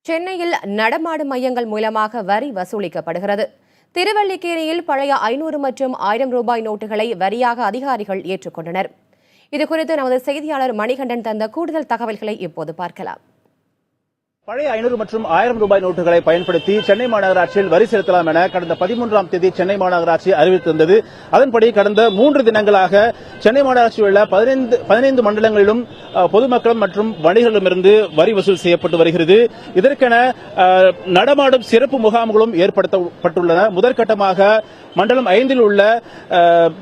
சென்னையில் நடமாடும் மையங்கள் மூலமாக வரி வசூலிக்கப்படுகிறது. திருவல்லிக்கேணியில் பழைய 500 மற்றும் 1000 ரூபாய் நோட்டுகளை வரியாக அதிகாரிகள் ஏற்றுக்கொண்டனர். இதுகுறித்து நமது செய்தியாளர் மணிகண்டன் தந்த கூடுதல் தகவல்களை இப்போது பார்க்கலாம். பழைய 500 மற்றும் 1000 ரூபாய் நோட்டுகளை பயன்படுத்தி சென்னை மாநகராட்சியில் வரி செலுத்தலாம் என கடந்த 13ஆம் தேதி சென்னை மாநகராட்சி அறிவித்திருந்தது. அதன்படி கடந்த 3 தினங்களாக சென்னை மாநகராட்சியில் உள்ள 15 மண்டலங்களிலும் பொதுமக்கள் மற்றும் வணிகர்களிடமிருந்து வரி வசூல் செய்யப்பட்டு வருகிறது. இதற்கென நடமாடும் சிறப்பு முகாம்களும் ஏற்படுத்தப்பட்டுள்ளன. முதற்கட்டமாக மண்டலம் 5 உள்ள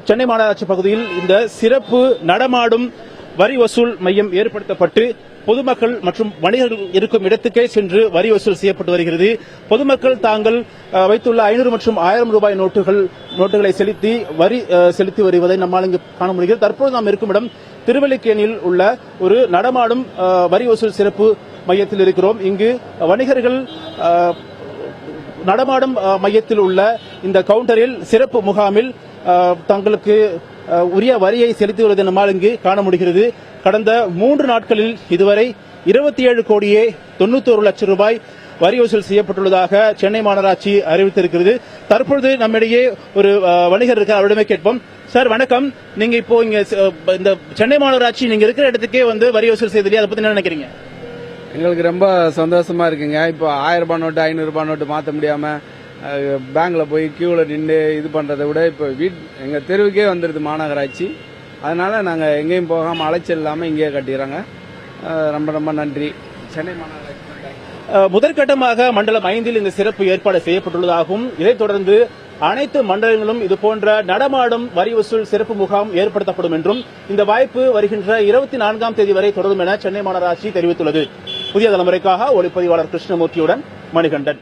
சென்னை மாநகராட்சி பகுதியில் இந்த சிறப்பு நடமாடும் வரி வசூல் மையம் ஏற்படுத்தப்பட்டு பொதுமக்கள் மற்றும் வணிகர்கள் இருக்கும் இடத்துக்கே சென்று வரி வசூல் செய்யப்பட்டு வருகிறது. பொதுமக்கள் தாங்கள் வைத்துள்ள 500 மற்றும் 1000 ரூபாய் நோட்டுகளை செலுத்தி வரி செலுத்தி வருவதை நம்மால் இங்கு காண முடிகிறது. தற்போது நாம் இருக்கும் இடம் திருவல்லிக்கேணியில் உள்ள ஒரு நடமாடும் வரி வசூல் சிறப்பு மையத்தில் இருக்கிறோம். இங்கு வணிகர்கள் நடமாடும் மையத்தில் உள்ள இந்த கவுண்டரில் சிறப்பு முகாமில் தங்களுக்கு உரிய வரியை செலுத்தி வருவதை நம்மால் இங்கு காண முடிகிறது. கடந்த 3 நாட்களில் இதுவரை 27 கோடியே 91 லட்சம் ரூபாய் வரி வசூல் செய்யப்பட்டுள்ளதாக சென்னை மாநகராட்சி அறிவித்திருக்கிறது. தற்பொழுது நம்மிடையே ஒரு வணிகர் இருக்க அவரிடமே கேட்போம். சார் வணக்கம். நீங்க இப்போ இங்க இந்த சென்னை மாநகராட்சி நீங்க இருக்கிற இடத்துக்கே வந்து வரி வசூல் செய்து அதை பத்தி என்ன நினைக்கிறீங்க? எங்களுக்கு ரொம்ப சந்தோஷமா இருக்குங்க. இப்போ 1000 ரூபாய் நோட்டு 500 ரூபாய் நோட்டு மாற்ற முடியாம பேங்க்ல போய் கியூல நின்று இது பண்றதை விட இப்போ எங்க தெருவுக்கே வந்துருது மாநகராட்சி. அதனால நாங்க எங்கேயும் போகாம அலைச்சல் இல்லாம இங்கேயே கட்டிடுறாங்க. ரொம்ப ரொம்ப நன்றி சென்னை மாநகராட்சி. முதற்கட்டமாக மண்டலம் 5 இந்த சிறப்பு ஏற்பாடு செய்யப்பட்டுள்ளதாகவும் இதைத் தொடர்ந்து அனைத்து மண்டலங்களும் இதுபோன்ற நடமாடும் வரி வசூல் சிறப்பு முகாம் ஏற்படுத்தப்படும் என்றும் இந்த வாய்ப்பு வருகின்ற 24ஆம் தேதி வரை தொடரும் என சென்னை மாநகராட்சி தெரிவித்துள்ளது. புதிய தலைமுறைக்காக ஒளிப்பதிவாளர் கிருஷ்ணமூர்த்தியுடன் மணிகண்டன்.